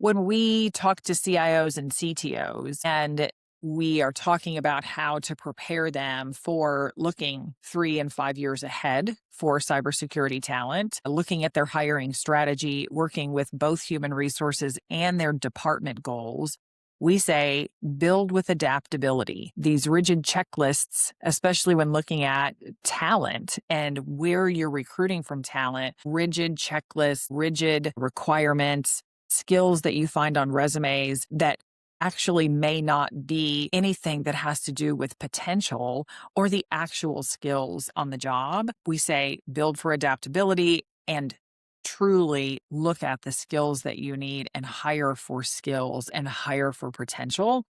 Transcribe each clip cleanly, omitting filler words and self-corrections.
When we talk to CIOs and CTOs and we are talking about how to prepare them for looking 3 and 5 years ahead for cybersecurity talent, looking at their hiring strategy, working with both human resources and their department goals, we say build with adaptability. These rigid checklists, especially when looking at talent and where you're recruiting from talent, rigid checklists, rigid requirements, skills that you find on resumes that actually may not be anything that has to do with potential or the actual skills on the job. We say build for adaptability and truly look at the skills that you need and hire for skills and hire for potential.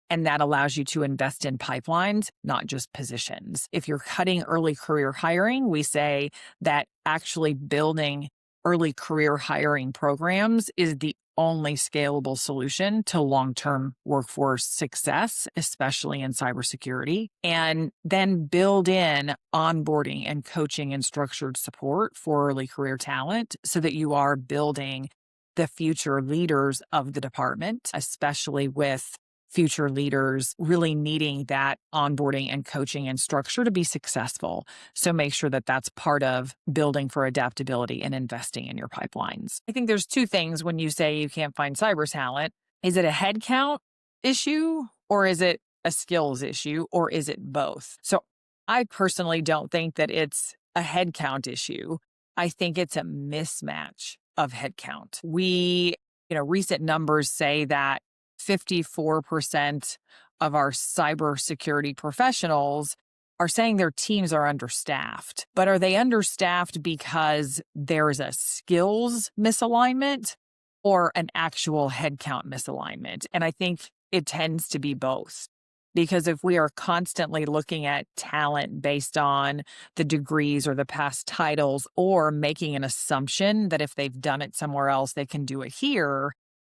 And that allows you to invest in pipelines, not just positions. If you're cutting early career hiring, we say that actually building early career hiring programs is the only scalable solution to long-term workforce success, especially in cybersecurity. And then build in onboarding and coaching and structured support for early career talent so that you are building the future leaders of the department, especially with future leaders really needing that onboarding and coaching and structure to be successful. So make sure that that's part of building for adaptability and investing in your pipelines. I think there's two things when you say you can't find cyber talent. Is it a headcount issue or is it a skills issue or is it both? So I personally don't think that it's a headcount issue. I think it's a mismatch of headcount. Recent numbers say that 54% of our cybersecurity professionals are saying their teams are understaffed. But are they understaffed because there's a skills misalignment or an actual headcount misalignment? And I think it tends to be both. Because if we are constantly looking at talent based on the degrees or the past titles or making an assumption that if they've done it somewhere else, they can do it here,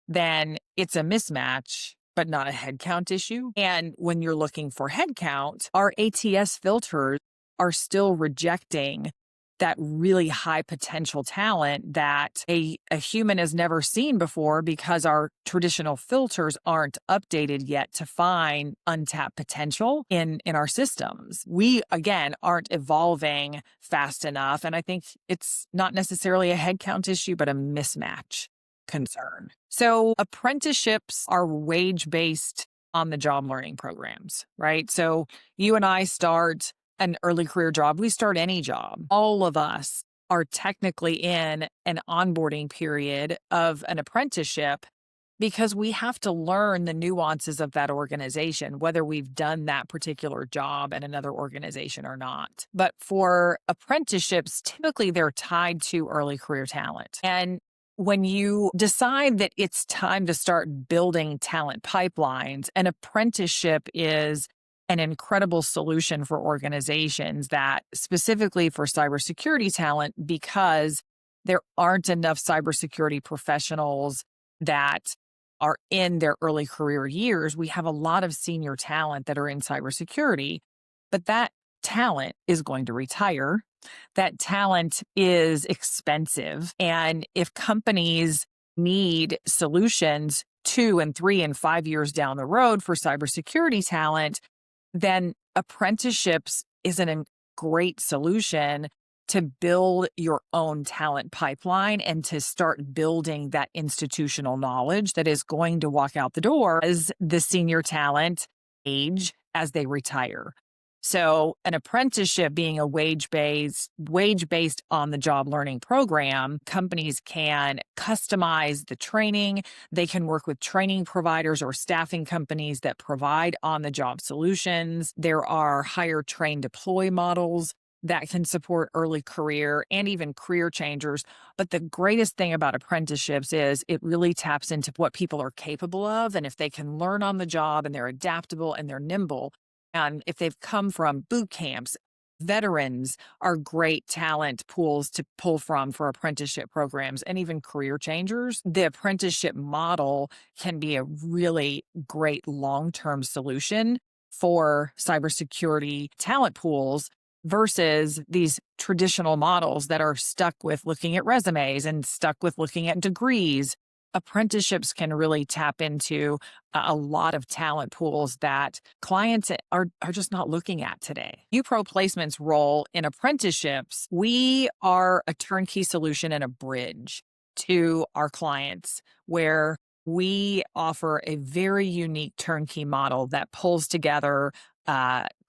then it's a mismatch, but not a headcount issue. And when you're looking for headcount, our ATS filters are still rejecting that really high potential talent that a human has never seen before because our traditional filters aren't updated yet to find untapped potential in our systems. We, again, aren't evolving fast enough. And I think it's not necessarily a headcount issue, but a mismatch concern. So apprenticeships are wage-based on the job learning programs, right? So you and I start an early career job. We start any job. All of us are technically in an onboarding period of an apprenticeship because we have to learn the nuances of that organization, whether we've done that particular job at another organization or not. But for apprenticeships, typically they're tied to early career talent. And when you decide that it's time to start building talent pipelines, an apprenticeship is an incredible solution for organizations that specifically for cybersecurity talent, because there aren't enough cybersecurity professionals that are in their early career years. We have a lot of senior talent that are in cybersecurity, but that talent is going to retire. That talent is expensive. And if companies need solutions 2 and 3 and 5 years down the road for cybersecurity talent, then apprenticeships is a great solution to build your own talent pipeline and to start building that institutional knowledge that is going to walk out the door as the senior talent age as they retire. So an apprenticeship being a wage-based on the job learning program, companies can customize the training. They can work with training providers or staffing companies that provide on-the-job solutions. There are hire, train, deploy models that can support early career and even career changers. But the greatest thing about apprenticeships is it really taps into what people are capable of. And if they can learn on the job and they're adaptable and they're nimble, and if they've come from boot camps, veterans are great talent pools to pull from for apprenticeship programs and even career changers. The apprenticeship model can be a really great long-term solution for cybersecurity talent pools versus these traditional models that are stuck with looking at resumes and stuck with looking at degrees Apprenticeships can really tap into a lot of talent pools that clients are just not looking at today. YUPRO Placement's role in apprenticeships, we are a turnkey solution and a bridge to our clients where we offer a very unique turnkey model that pulls together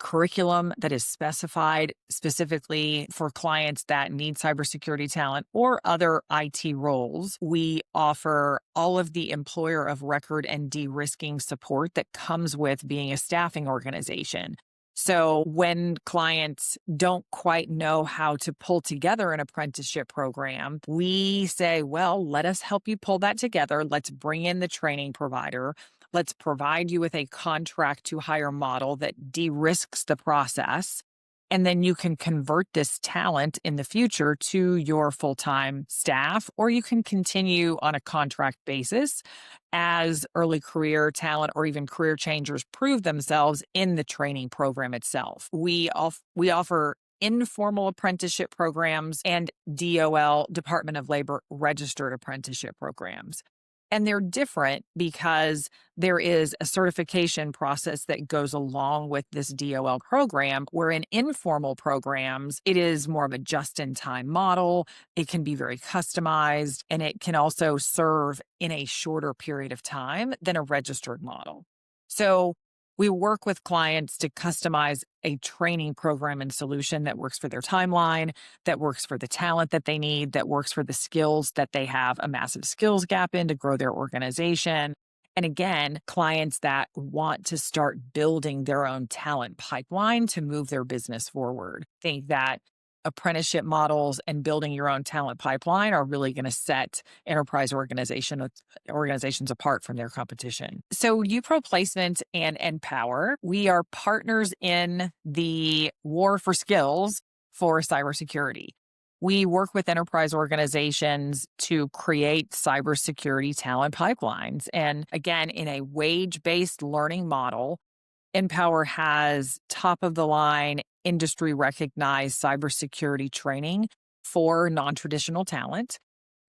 curriculum that is specified specifically for clients that need cybersecurity talent or other IT roles. We offer all of the employer of record and de-risking support that comes with being a staffing organization. So when clients don't quite know how to pull together an apprenticeship program, we say, well, let us help you pull that together. Let's bring in the training provider. Let's provide you with a contract to hire model that de-risks the process. And then you can convert this talent in the future to your full-time staff, or you can continue on a contract basis as early career talent or even career changers prove themselves in the training program itself. We offer informal apprenticeship programs and DOL, Department of Labor registered apprenticeship programs. And they're different because there is a certification process that goes along with this DOL program, where in informal programs, it is more of a just-in-time model. It can be very customized, and it can also serve in a shorter period of time than a registered model. So we work with clients to customize a training program and solution that works for their timeline, that works for the talent that they need, that works for the skills that they have a massive skills gap in to grow their organization. And again, clients that want to start building their own talent pipeline to move their business forward. Think that apprenticeship models and building your own talent pipeline are really going to set enterprise organizations apart from their competition. So YUPRO Placement and Empower, we are partners in the war for skills for cybersecurity. We work with enterprise organizations to create cybersecurity talent pipelines. And again, in a wage-based learning model, Empower has top of the line, industry recognized cybersecurity training for non-traditional talent,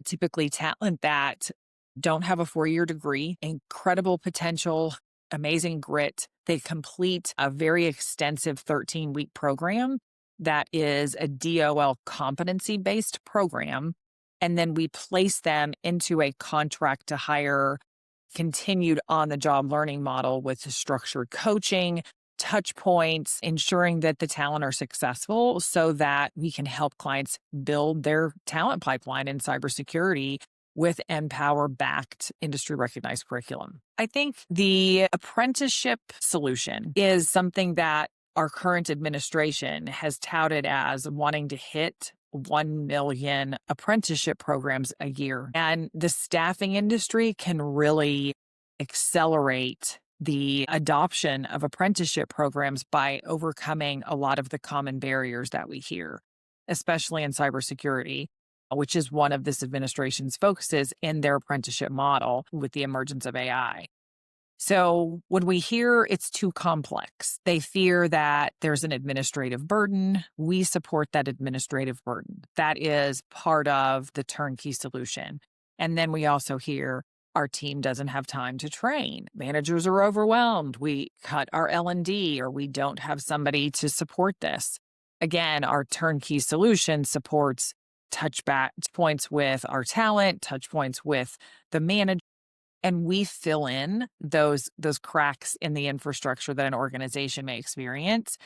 typically talent that don't have a 4-year degree, incredible potential, amazing grit. They complete a very extensive 13-week program that is a DOL competency-based program. And then we place them into a contract to hire continued on-the-job learning model with structured coaching, touch points, ensuring that the talent are successful so that we can help clients build their talent pipeline in cybersecurity with Empower-backed industry-recognized curriculum. I think the apprenticeship solution is something that our current administration has touted as wanting to hit 1 million apprenticeship programs a year. And the staffing industry can really accelerate the adoption of apprenticeship programs by overcoming a lot of the common barriers that we hear, especially in cybersecurity, which is one of this administration's focuses in their apprenticeship model with the emergence of AI. So when we hear it's too complex, they fear that there's an administrative burden. We support that administrative burden. That is part of the turnkey solution. And then we also hear our team doesn't have time to train. Managers are overwhelmed. We cut our L&D, or we don't have somebody to support this. Again, our turnkey solution supports touch points with our talent, touch points with the manager. And we fill in those cracks in the infrastructure that an organization may experience.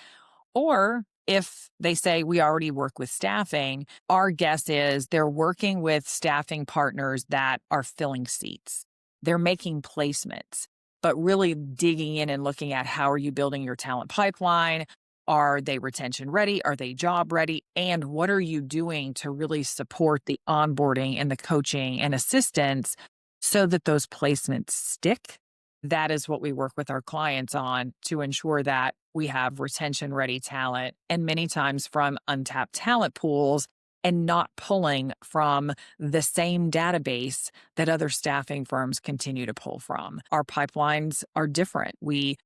Or if they say we already work with staffing, our guess is they're working with staffing partners that are filling seats. They're making placements, but really digging in and looking at how are you building your talent pipeline? Are they retention ready? Are they job ready? And what are you doing to really support the onboarding and the coaching and assistance so that those placements stick? That is what we work with our clients on to ensure that we have retention-ready talent, and many times from untapped talent pools, and not pulling from the same database that other staffing firms continue to pull from. Our pipelines are different. We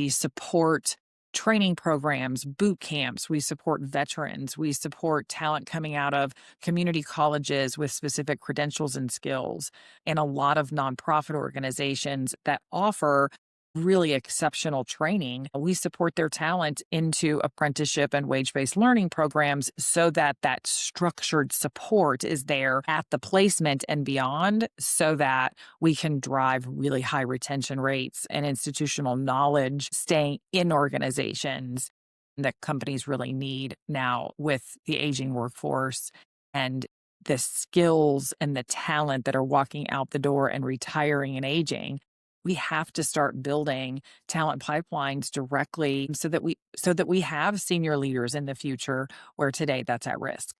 support training programs, boot camps. We support veterans. We support talent coming out of community colleges with specific credentials and skills, and a lot of nonprofit organizations that offer really exceptional training. We support their talent into apprenticeship and wage-based learning programs so that that structured support is there at the placement and beyond, so that we can drive really high retention rates and institutional knowledge staying in organizations that companies really need now with the aging workforce and the skills and the talent that are walking out the door and retiring and aging. We have to start building talent pipelines directly so that we have senior leaders in the future, where today that's at risk.